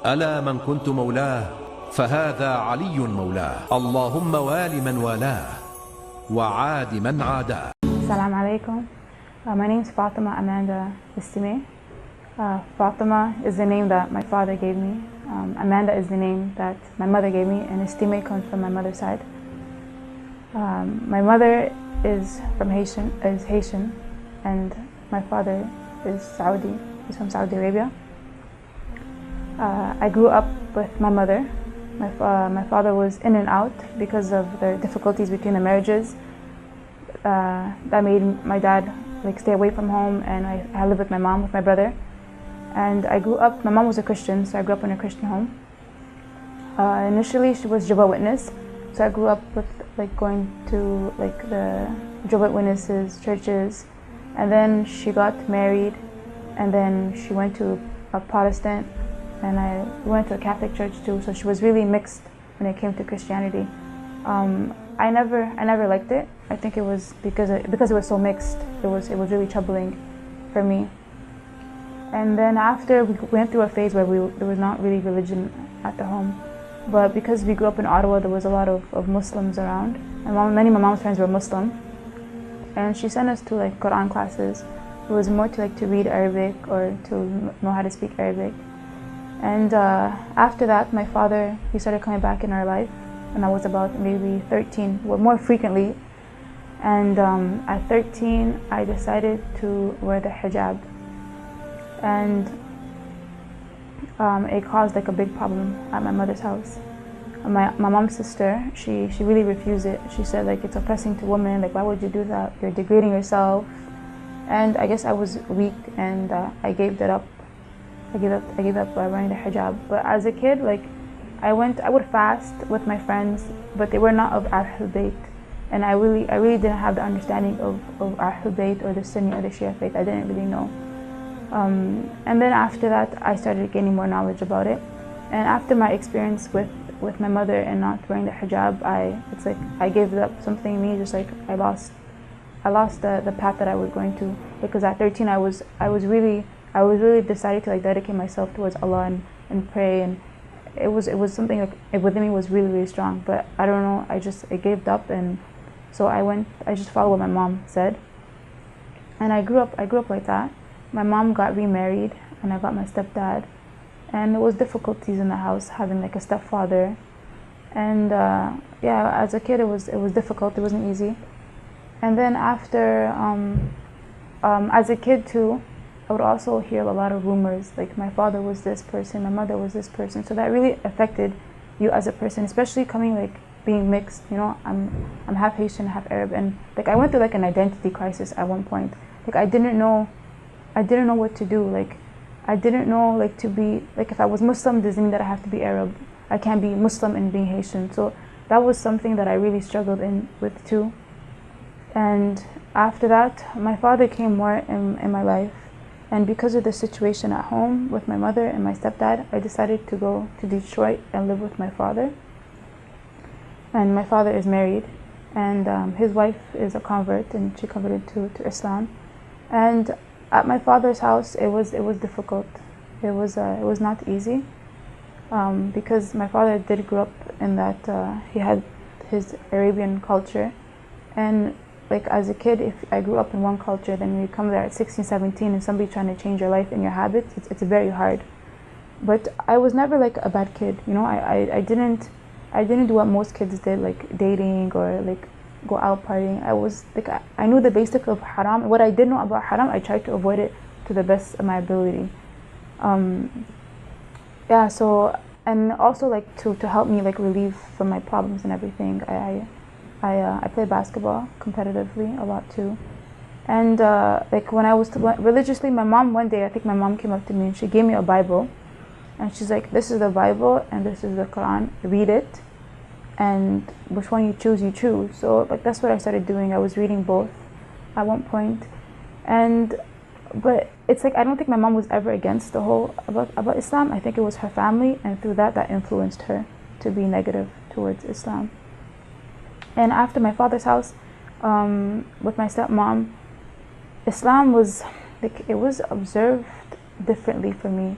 ألا من كنت مولاه فهذا علي مولاه، اللهم وال من والاه وعاد من عاداه. السلام عليكم. My name is Fatima Amanda Istime. Fatima is the name that my father gave me. Amanda is the name that my mother gave me, and Istime comes from my mother's side. My mother is Haitian, and my father is Saudi. He's from Saudi Arabia. I grew up with my mother. My father was in and out because of the difficulties between the marriages. That made my dad stay away from home, and I lived with my mom, with my brother. And I grew up, my mom was a Christian, so I grew up in a Christian home. Initially she was Jehovah's Witness, so I grew up with going to the Jehovah's Witnesses churches, and then she got married, and then she went to a Protestant, and I went to a Catholic church too, so she was really mixed when it came to Christianity. I never liked it. I think it was because it was so mixed. It was really troubling for me. And then after we went through a phase where there was not really religion at the home, but because we grew up in Ottawa, there was a lot of Muslims around, and many of my mom's friends were Muslim, and she sent us to Quran classes. It was more to read Arabic or to know how to speak Arabic. And after that, my father, he started coming back in our life when I was about maybe 13, well, more frequently. And at 13, I decided to wear the hijab, and it caused a big problem at my mother's house. My mom's sister, she really refused it. She said it's oppressing to women. Why would you do that? You're degrading yourself. And I guess I was weak, and I gave that up. I gave up wearing the hijab. But as a kid, I would fast with my friends, but they were not of Ahlul Bayt, and I really didn't have the understanding of Ahlul Bayt or the Sunni or the Shia faith. I didn't really know. And then after that, I started gaining more knowledge about it. And after my experience with my mother and not wearing the hijab, I gave up something in me. Just I lost the path that I was going to, because at 13 I was really decided to dedicate myself towards Allah and pray, and it was something within me was really strong. But I don't know, I gave up, and so I just followed what my mom said, and I grew up like that. My mom got remarried, and I got my stepdad, and there was difficulties in the house having a stepfather, and as a kid it was difficult. It wasn't easy. And then after as a kid too, I would also hear a lot of rumors, my father was this person, my mother was this person. So that really affected you as a person, especially coming being mixed. I'm half Haitian, half Arab, and I went through an identity crisis at one point. I didn't know what to do. I didn't know to be if I was Muslim, doesn't mean that I have to be Arab. I can't be Muslim and being Haitian. So that was something that I really struggled with too. And after that, my father came more in my life. And because of the situation at home with my mother and my stepdad, I decided to go to Detroit and live with my father. And my father is married, and his wife is a convert, and she converted to Islam. And at my father's house, it was difficult. It was not easy, because my father did grow up in that he had his Arabian culture, and as a kid, if I grew up in one culture, then when you come there at 16, 17, and somebody trying to change your life and your habits, it's very hard. But I was never a bad kid, I didn't do what most kids did, dating or go out partying. I was I knew the basic of haram. What I did know about haram, I tried to avoid it to the best of my ability. So, and also to help me relieve from my problems and everything, I play basketball competitively a lot too. And when I was religiously, my mom, one day, I think my mom came up to me and she gave me a Bible, and she's like, this is the Bible and this is the Quran, read it, and which one you choose, you choose. So that's what I started doing. I was reading both at one point. But it's I don't think my mom was ever against the whole about Islam. I think it was her family, and through that influenced her to be negative towards Islam. And after my father's house, with my stepmom, Islam was it was observed differently for me.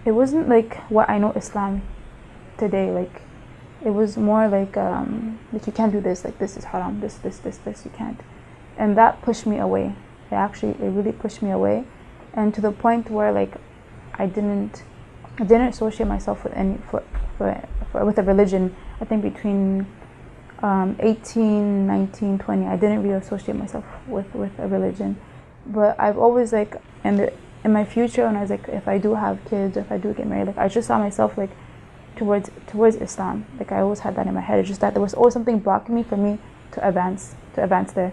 it wasn't like what I know Islam today. Like, it was more like you can't do this, like this is haram, this, you can't. And that pushed me away. It really pushed me away, and to the point where like I didn't associate myself with any with a religion. I think between 18, 19, 20, I didn't really associate myself with a religion. But I've always like in my future, when I was like, if I do have kids, if I do get married, like I just saw myself like towards Islam. Like I always had that in my head. It's just that there was always something blocking me for me to advance there.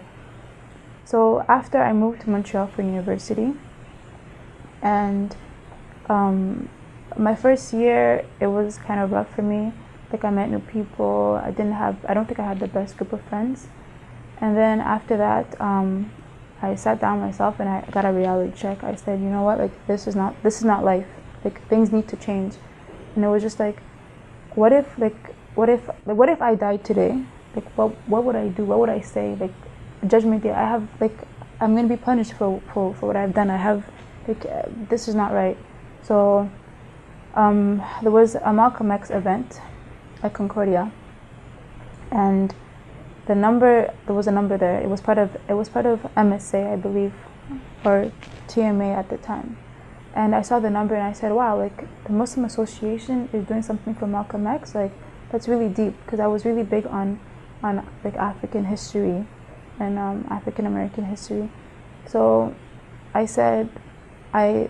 So after I moved to Montreal for university, and my first year, it was kind of rough for me. Like I met new people. I don't think I had the best group of friends. And then after that, I sat down myself and I got a reality check. I said, you know what, like this is not life. Like things need to change. And it was just like, what if I died today? Like what would I do? What would I say? Like judgment day, I'm gonna be punished for what I've done. This is not right. So there was a Malcolm X event at Concordia, and there was a number there. It was part of MSA, I believe, or TMA at the time. And I saw the number and I said, wow, like the Muslim Association is doing something for Malcolm X. Like that's really deep, because I was really big on like African history and African American history. So I said, I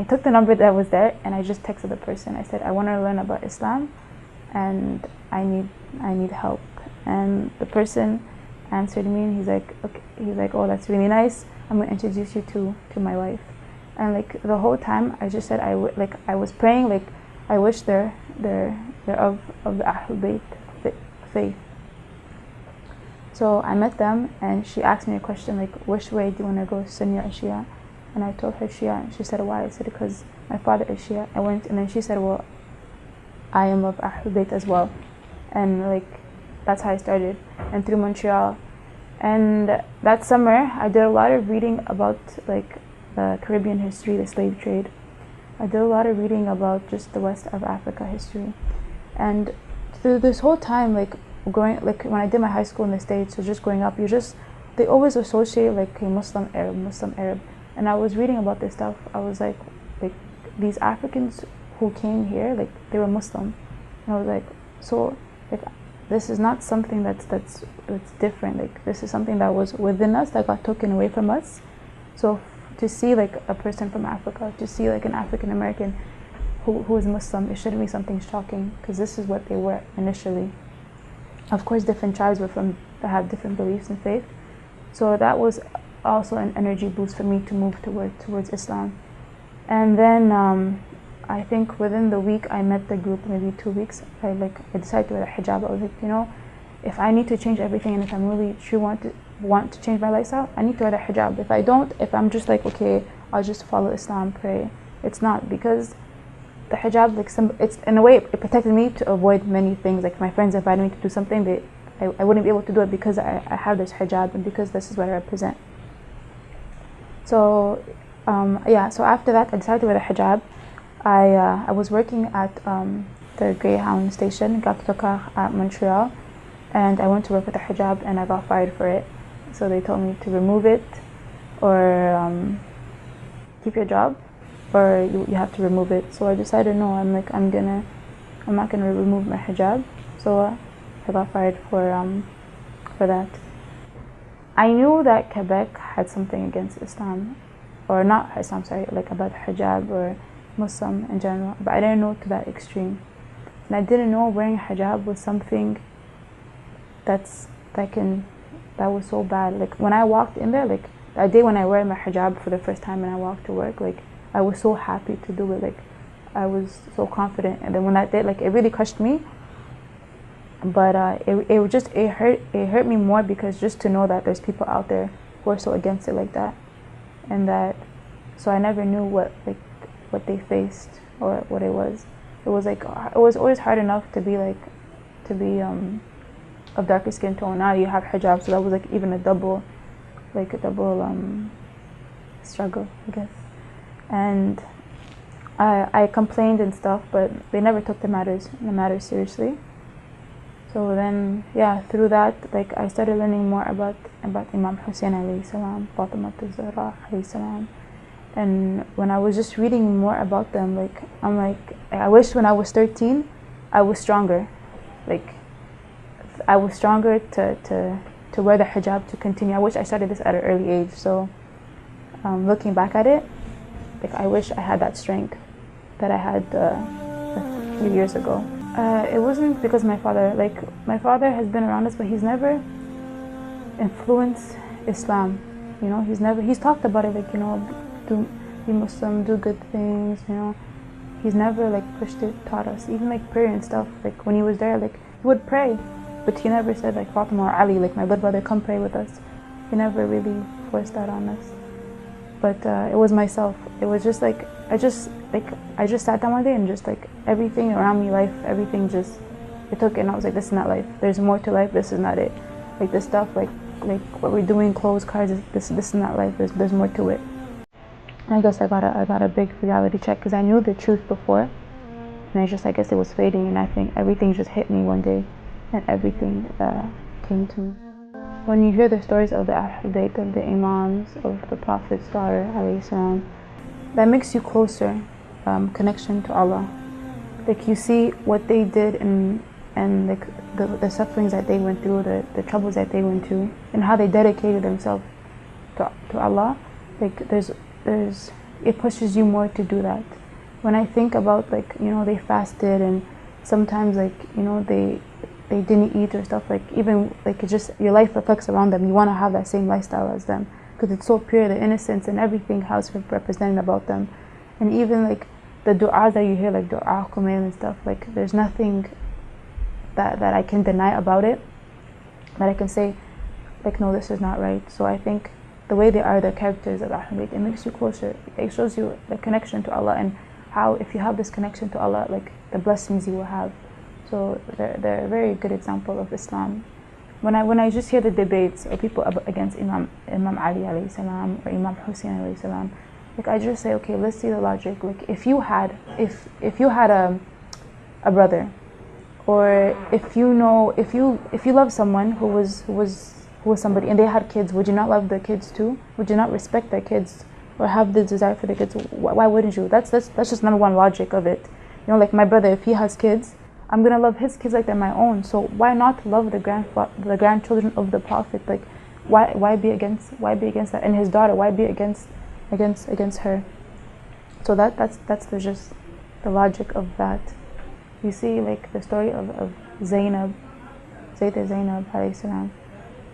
took the number that was there and I just texted the person. I said, I want to learn about Islam and I need help. And the person answered me and he's like, okay, oh, that's really nice. I'm going to introduce you to my wife. And like the whole time I just said I was praying, like I wish they're of the Ahlul Bayt faith. So I met them and she asked me a question like, which way do you want to go, Sunni or Shia? And I told her Shia, and she said, why? I said, because my father is Shia. And then she said, well, I am of Ahlul Bayt as well. And like that's how I started, and through Montreal. And that summer I did a lot of reading about like the Caribbean history, the slave trade. I did a lot of reading about just the West of Africa history. And through this whole time, like when I did my high school in the States, so just growing up, they always associate like a Muslim Arab. And I was reading about this stuff. I was like these Africans who came here, like they were Muslim. And I was like, so like this is not something that's different. Like this is something that was within us that got taken away from us. So to see like a person from Africa, to see like an African American who is Muslim, it shouldn't be something shocking, because this is what they were initially. Of course, different tribes that have different beliefs and faith. So that was also an energy boost for me to move towards Islam. And then I think within the week I met the group, maybe 2 weeks, I decided to wear a hijab. I was like, if I need to change everything and if I'm really want to change my lifestyle, I need to wear the hijab. If I don't, if I'm just like, okay, I'll just follow Islam, pray, it's not, because the hijab, like it's in a way it protected me to avoid many things. Like my friends invited me to do something, I wouldn't be able to do it because I have this hijab and because this is what I represent. So so after that I decided to wear the hijab. I was working at the Greyhound station, Gare du Car at Montreal, and I went to work with the hijab and I got fired for it. So they told me to remove it or keep your job, or you have to remove it. So I decided no, I'm not gonna remove my hijab. So I got fired for that. I knew that Quebec had something against Islam, or not Islam, sorry, like about hijab or Muslim in general, but I didn't know to that extreme. And I didn't know wearing hijab was something that was so bad. Like when I walked in there, like that day when I wear my hijab for the first time and I walked to work, like I was so happy to do it. Like I was so confident. And then when that day, like it really crushed me. But it hurt me more, because just to know that there's people out there who are so against it like that, and that, so I never knew what they faced or what it was. It was always hard enough to be of darker skin tone. Now you have hijab, so that was like even a double struggle, I guess. And I complained and stuff, but they never took the matter seriously. So then, yeah, through that, like I started learning more about Imam Hussein alayhi salam, Fatima az-Zahra alayhi salam. And when I was just reading more about them, like I'm like, I wish when I was 13, I was stronger. Like I was stronger to wear the hijab, to continue. I wish I started this at an early age. So looking back at it, like I wish I had that strength that I had a few years ago. It wasn't because my father has been around us, but he's never influenced Islam. You know, he's talked about it, like, you know, be Muslim, do good things, you know. He's never like pushed it, taught us, even like prayer and stuff. Like when he was there, like he would pray, but he never said like Fatima or Ali, like my little brother, come pray with us. He never really forced that on us. But it was myself. It was just like I just sat down one day and just like everything around me, life, everything just I took it and I was like, this is not life. There's more to life. This is not it. Like this stuff, like what we're doing, clothes, cars. This is not life. There's more to it. And I guess I got a big reality check because I knew the truth before, and I guess it was fading, and I think everything just hit me one day, and everything came to me. When you hear the stories of the Al-Bayt, of the Imams, of the Prophet's daughter, alayhi salam, that makes you closer, connection to Allah. Like you see what they did and like the sufferings that they went through, the troubles that they went through, and how they dedicated themselves to Allah. Like it pushes you more to do that. When I think about, like, you know, they fasted and sometimes, like, you know, they didn't eat or stuff, like even like it just your life reflects around them. You want to have that same lifestyle as them because it's so pure, the innocence and everything how it's represented about them. And even like the du'as that you hear, like du'a kumail and stuff, like there's nothing that I can deny about it, that I can say like, no, this is not right. So I think the way they are, the characters of Ahlul Bayt, it makes you closer. It shows you the connection to Allah and how if you have this connection to Allah, like the blessings you will have. So they're a very good example of Islam. When I just hear the debates of people against Imam Ali alayhi salam or Imam Hussein alayhi salam, like I just say, okay, let's see the logic. Like if you had a brother, or if you love someone who was somebody and they had kids, would you not love their kids too? Would you not respect their kids or have the desire for their kids? Why wouldn't you? That's just number one logic of it. You know, like my brother, if he has kids, I'm gonna love his kids like they're my own. So why not love the grandchildren of the Prophet? Like why be against that? And his daughter, why be against her? So that's just the logic of that. You see, like the story of Zainab alayhi salam,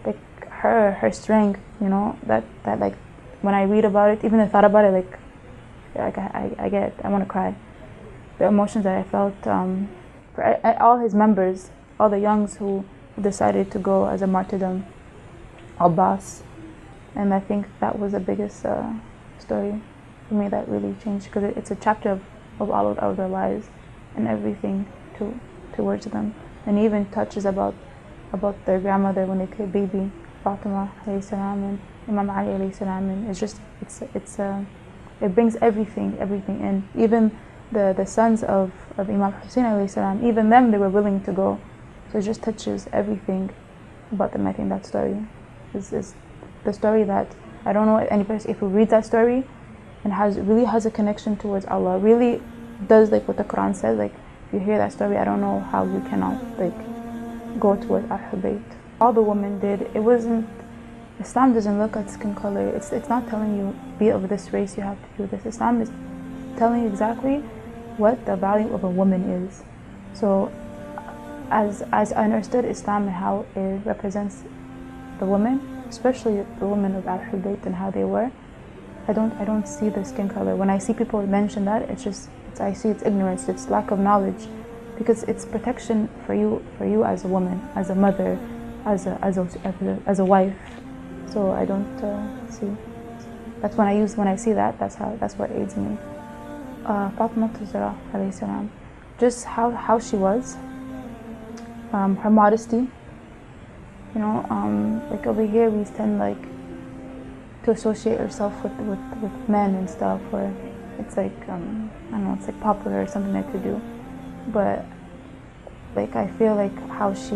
like her strength, you know, that like when I read about it, even the thought about it, like I want to cry. The emotions that I felt for all his members, all the youngs who decided to go as a martyrdom, Abbas, and I think that was the biggest story for me that really changed, because it's a chapter of all of their lives and everything towards them, and even touches about their grandmother when they were a baby, Fatima alayhi salam and Imam Ali alayhi salam, and it brings everything in. Even the sons of Imam Hussein alayhi salam, even them, they were willing to go. So it just touches everything about them. I think that story is the story that I don't know any person, if who reads that story and really has a connection towards Allah, really does like what the Quran says. Like if you hear that story, I don't know how you cannot like go towards Ahlul Bayt. All the women did. It wasn't. Islam doesn't look at skin color. It's not telling you be of this race, you have to do this. Islam is telling you exactly what the value of a woman is. So as I understood Islam and how it represents the women, especially the women of Ahlul Bayt and how they were, I don't see the skin color. When I see people mention that, I see it's ignorance, it's lack of knowledge, because it's protection for you as a woman, as a mother, as a wife. So I don't see. That's when I see that. That's what aids me. Fatima az-Zahra alayhi salam, just how she was, her modesty. You know, like over here we tend like to associate ourselves with men and stuff, or it's like I don't know, it's like popular or something like to do, but like I feel like how she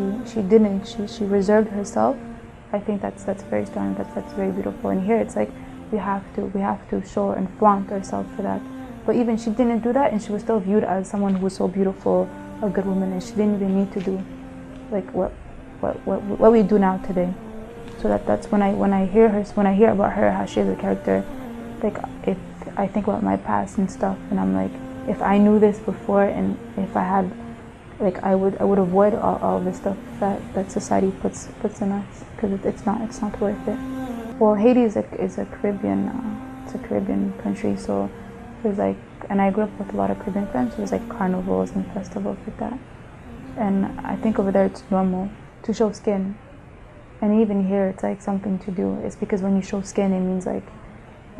reserved herself. I think that's very strong. That's very beautiful. And here it's like we have to show and flaunt ourselves for that. But even she didn't do that, and she was still viewed as someone who was so beautiful, a good woman, and she didn't even need to do like what we do now today. So that's when I hear about her, how she is a character, like if I think about my past and stuff, and I'm like, if I knew this before, and if I had, like I would avoid all this stuff that society puts in us, because it's not worth it. Well, Haiti is a Caribbean country, so there's like, and I grew up with a lot of Caribbean friends. So there's like carnivals and festivals like that, and I think over there it's normal to show skin, and even here it's like something to do. It's because when you show skin, it means like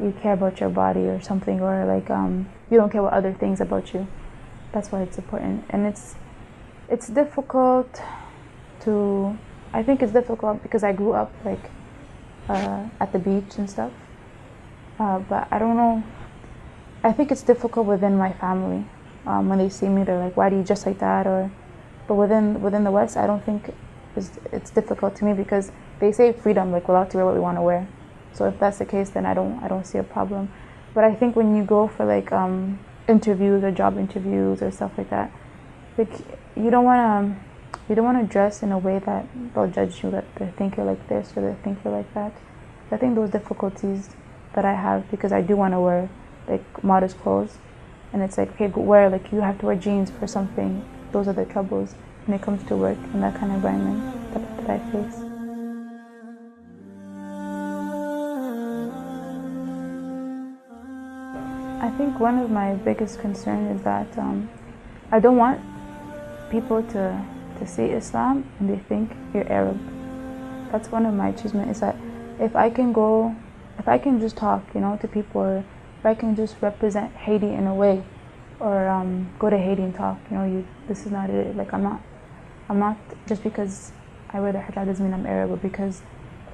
you care about your body or something, or like you don't care about other things about you. That's why it's important, and it's difficult to. I think it's difficult because I grew up like at the beach and stuff, but I don't know. I think it's difficult within my family. When they see me, they're like, "Why do you dress like that?" But within the West, I don't think it's difficult to me, because they say freedom, like we're allowed to wear what we want to wear. So if that's the case, then I don't see a problem. But I think when you go for like interviews or job interviews or stuff like that, like you don't want to dress in a way that they'll judge you, that they think you're like this or they think you're like that. I think those difficulties that I have, because I do want to wear like modest clothes, and it's like, okay, like you have to wear jeans for something. Those are the troubles when it comes to work and that kind of environment that I face. I think one of my biggest concerns is that I don't want people to see Islam and they think you're Arab. That's one of my achievements, is that if I can just talk, to people, or if I can just represent Haiti in a way, or go to Haiti and talk, this is not it. Like I'm not just because I wear the hijab doesn't mean I'm Arab, but because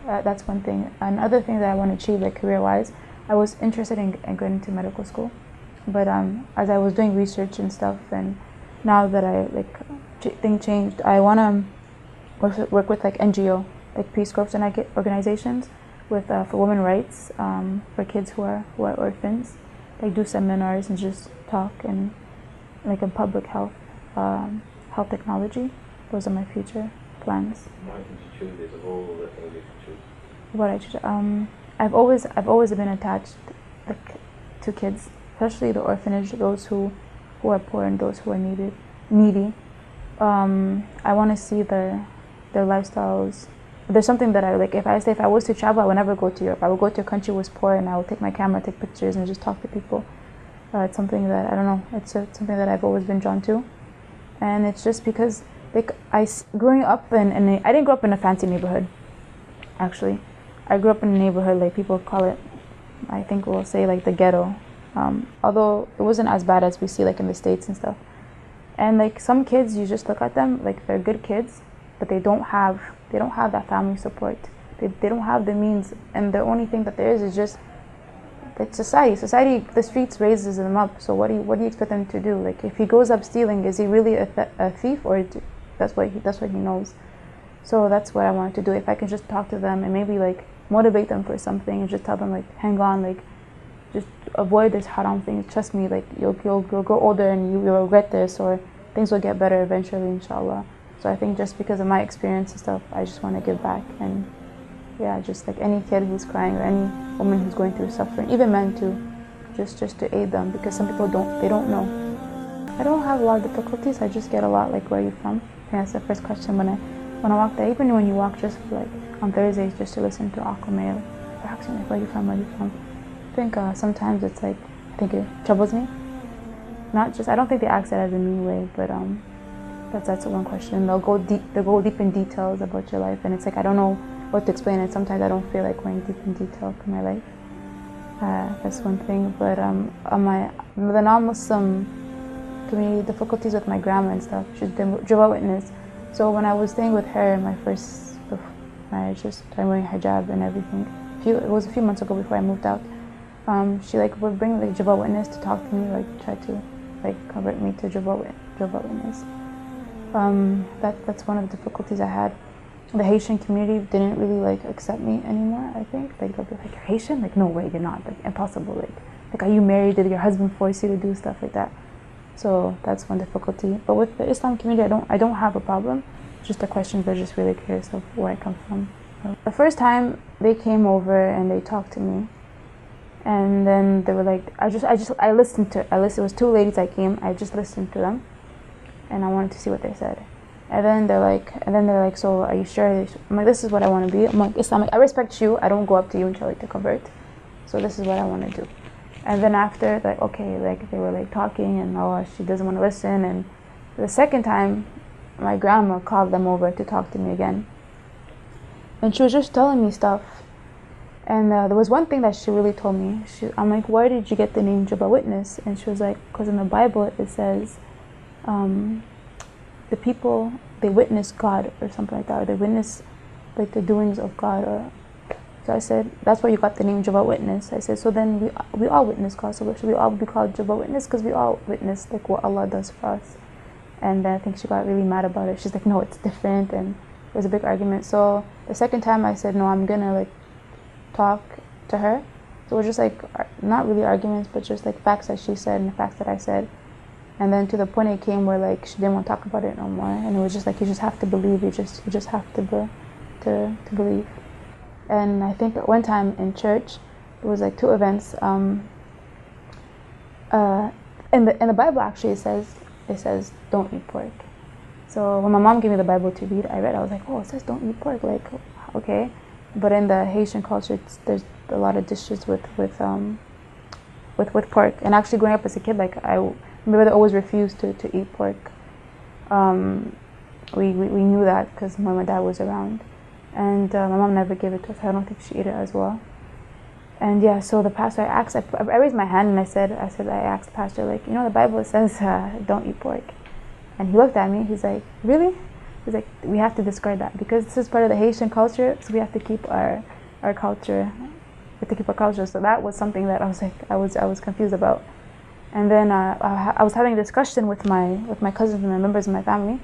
that's one thing. Another thing that I want to achieve, like career-wise, I was interested in going into medical school, but as I was doing research and stuff, and now that I things changed, I want to work with like NGO, like peace corps and organizations, with for women's rights, for kids who are orphans, like do seminars and just talk, and like in public health, health technology. Those are my future plans. Why did you choose this of all the things you could choose? What I choose? I've always been attached to kids, especially the orphanage, those who are poor and those who are needy. I want to see their lifestyles. There's something that I like. If I was to travel, I would never go to Europe. I would go to a country that was poor, and I would take my camera, take pictures, and just talk to people. It's something that I don't know. It's something that I've always been drawn to, and it's just because growing up I didn't grow up in a fancy neighborhood. Actually, I grew up in a neighborhood, like people call it, I think we'll say like the ghetto, although it wasn't as bad as we see like in the States and stuff. And like some kids, you just look at them like they're good kids, but they don't have that family support. They don't have the means, and the only thing that there is just like society. The streets raises them up. So what do you expect them to do? Like if he goes up stealing, is he really a thief, or that's what he knows? So that's what I wanted to do. If I can just talk to them and maybe like motivate them for something, and just tell them like, hang on, like just avoid this haram thing. Trust me, like you'll grow older and you'll regret this, or things will get better eventually, inshallah. So I think just because of my experience and stuff, I just want to give back. And yeah, just like any kid who's crying, or any woman who's going through suffering, even men too, just to aid them, because some people don't know. I don't have a lot of difficulties. I just get a lot like, where are you from? I think that's the first question when I walk there. Even when you walk just like on Thursdays, just to listen to Aquamail, they're asking me, where are you from? I think sometimes it's like, I think it troubles me. I don't think they ask that as a mean way, but that's one question. They'll go deep in details about your life, and it's like I don't know what to explain, and sometimes I don't feel like going deep in detail to my life. That's one thing. But the non-Muslim community, difficulties with my grandma and stuff. She's Jehovah's Witness. So when I was staying with her, my first marriage, just started wearing hijab and everything. It was a few months ago before I moved out. She like would bring like Jehovah's Witness to talk to me, like try to like convert me to Jehovah's Witness. That's one of the difficulties I had. The Haitian community didn't really like accept me anymore. I think like they'll be like, "You're Haitian? Like no way, you're not. Like impossible. Like are you married? Did your husband force you to do stuff like that?" So that's one difficulty. But with the Islam community, I don't have a problem. It's just the questions, they're just really curious of where I come from. The first time they came over and they talked to me, and then they were like, I listened to. It was two ladies that came. I just listened to them, and I wanted to see what they said. And then they're like, "So are you sure?" I'm like, "This is what I want to be." I'm like, "Islamic. I respect you. I don't go up to you and tell you to convert. So this is what I want to do." And then after, like, okay, like they were like talking, and she doesn't want to listen. And the second time, my grandma called them over to talk to me again, and she was just telling me stuff. And there was one thing that she really told me. I'm like, "Where did you get the name Jehovah's Witness?" And she was like, "Because in the Bible it says, the people, they witness God or something like that, or they witness like the doings of God." So I said, "That's where you got the name Jehovah's Witness." I said, "So then we all witness God. So should we all be called Jehovah's Witness? Because we all witness like what Allah does for us." And I think she got really mad about it. She's like, "No, it's different." And it was a big argument. So the second time I said, "No, I'm gonna like talk to her." So it was just like not really arguments, but just like facts that she said and the facts that I said. And then to the point it came where like she didn't want to talk about it no more, and it was just like, you just have to believe. You just have to believe. And I think at one time in church, there was like two events. In the Bible actually it says don't eat pork. So when my mom gave me the Bible to read, I read. I was like, "Oh, it says don't eat pork." Like, okay. But in the Haitian culture, there's a lot of dishes with pork. And actually, growing up as a kid, like my brother always refused to eat pork. We knew that because my dad was around, and my mom never gave it to us. I don't think she ate it as well. And yeah, so the pastor, I raised my hand and I asked the pastor, like, "You know, the Bible says don't eat pork." And he looked at me. He's like, "Really?" He's like, "We have to discard that because this is part of the Haitian culture, so we have to keep our culture. We have to keep our culture." So that was something that I was like, I was confused about. And then I was having a discussion with my cousins and the members of my family,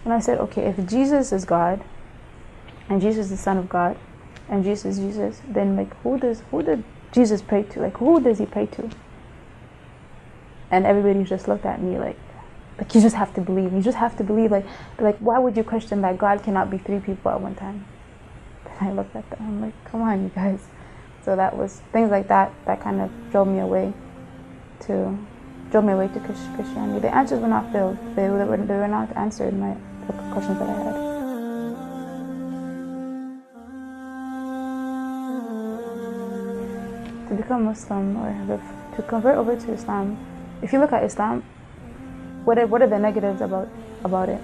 and I said, "Okay, if Jesus is God, and Jesus is the Son of God, and Jesus is Jesus, then like who did Jesus pray to? Like who does he pray to?" And everybody just looked at me like you just have to believe. You just have to believe. Like why would you question that God cannot be three people at one time? And I looked at them. I'm like, come on, you guys. So that was things like that kind of drove me away to Christianity. The answers were not filled. They were not answered the questions that I had. To become Muslim or to convert over to Islam, if you look at Islam, what are the negatives about it?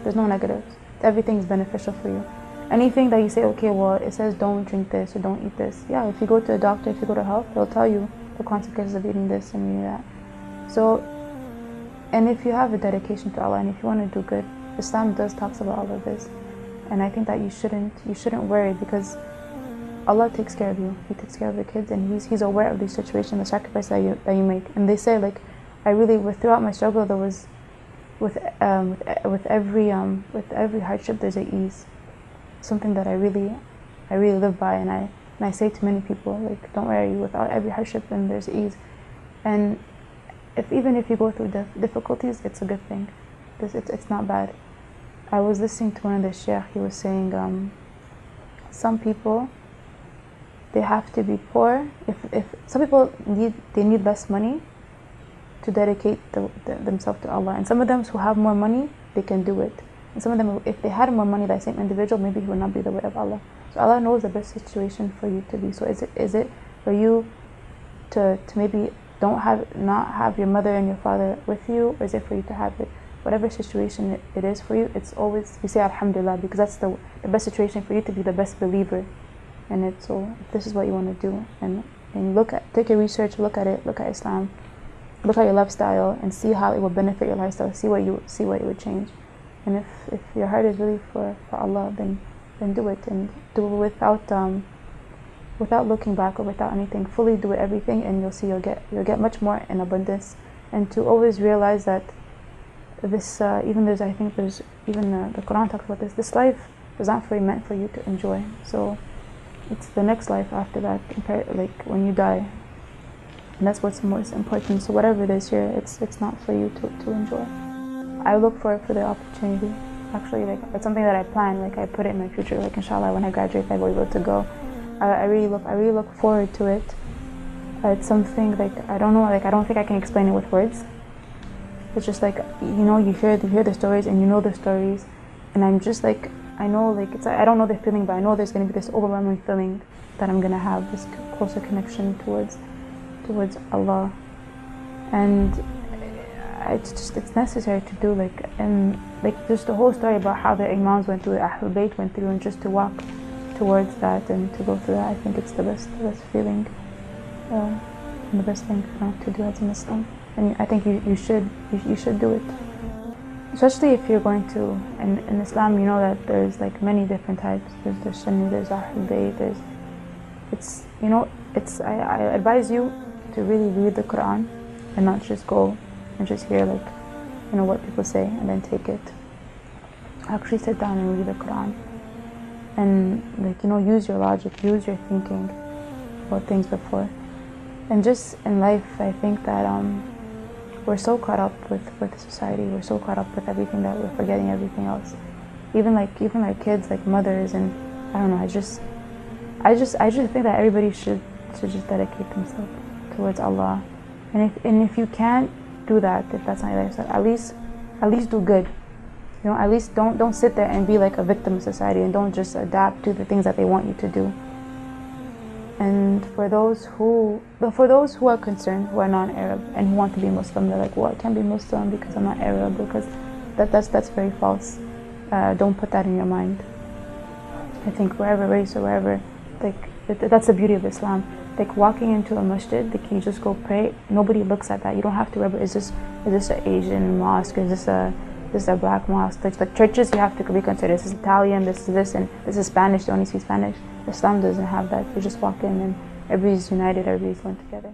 There's no negatives. Everything's beneficial for you. Anything that you say, okay, well, it says don't drink this or don't eat this. Yeah, if you go to a doctor, if you go to health, they'll tell you the consequences of eating this and eating that. So, and if you have a dedication to Allah and if you want to do good, Islam talks about all of this. And I think that you shouldn't worry because Allah takes care of you. He takes care of the kids, and He's aware of the situation, the sacrifice that you make. And they say, like, throughout my struggle, there was with every hardship, there's an ease. Something that I really live by, and I say to many people, like, don't worry, without every hardship, then there's ease. And even if you go through difficulties, it's a good thing. It's not bad. I was listening to one of the sheikh. He was saying, some people, they have to be poor. If some people need less money to dedicate themselves to Allah, and some of them who have more money, they can do it. And some of them, if they had more money, that same individual, maybe he would not be the way of Allah. So Allah knows the best situation for you to be. So is it for you to maybe not have your mother and your father with you, or is it for you to have it? Whatever situation it is for you, it's always, you say Alhamdulillah, because that's the best situation for you to be the best believer. And so if this is what you want to do, and take your research, look at it, look at Islam, look at your lifestyle, and see how it will benefit your lifestyle. See what it would change. And if your heart is really for Allah, then do it, and do it without looking back or without anything, fully do everything, and you'll see you'll get much more in abundance. And to always realize that this, even there's, I think there's, even the Quran talks about this, this life is not meant for you to enjoy. So it's the next life after that, like when you die. And that's what's most important. So whatever it is here, it's not for you to enjoy. I look for the opportunity. Actually, like, it's something that I plan, like I put it in my future, like inshallah when I graduate I will be able to go. I really look forward to it. It's something like, I don't know, like I don't think I can explain it with words. It's just like, you know, you hear the stories and you know the stories, and I'm just like, I know, like, I don't know the feeling, but I know there's going to be this overwhelming feeling that I'm going to have this closer connection towards Allah. And it's necessary to do, like, and like just the whole story about how the Imams went through, the Bait went through, and just to walk towards that and to go through that, I think it's the best feeling, and the best thing to do as a Muslim. And I think you should do it, especially if you're going to. In Islam, you know that there's like many different types. There's Sunni, there's Ahlul Bayt, I advise you to really read the Quran and not just go and just hear, like, you know, what people say and then take it. Actually sit down and read the Quran, and, like, you know, use your logic, use your thinking about things before. And just in life, I think that we're so caught up with society, we're so caught up with everything that we're forgetting everything else. Even like kids, like mothers, and I don't know, I just think that everybody should just dedicate themselves towards Allah. And if you can't do that, if that's not your lifestyle, at least do good. You know, at least don't sit there and be like a victim of society, and don't just adapt to the things that they want you to do. And for those who are concerned, who are non-Arab and who want to be Muslim, they're like, well, I can't be Muslim because I'm not Arab, because that's very false. Don't put that in your mind. I think wherever race or wherever, like, that's the beauty of Islam. Like, walking into a masjid, like, you just go pray. Nobody looks at that. You don't have to worry. Is this an Asian mosque? Is this a black mosque? Like churches, you have to be considered. This is Italian. This is this, and this is Spanish. They only speak Spanish. Islam doesn't have that. You just walk in and everybody's united. Everybody's going together.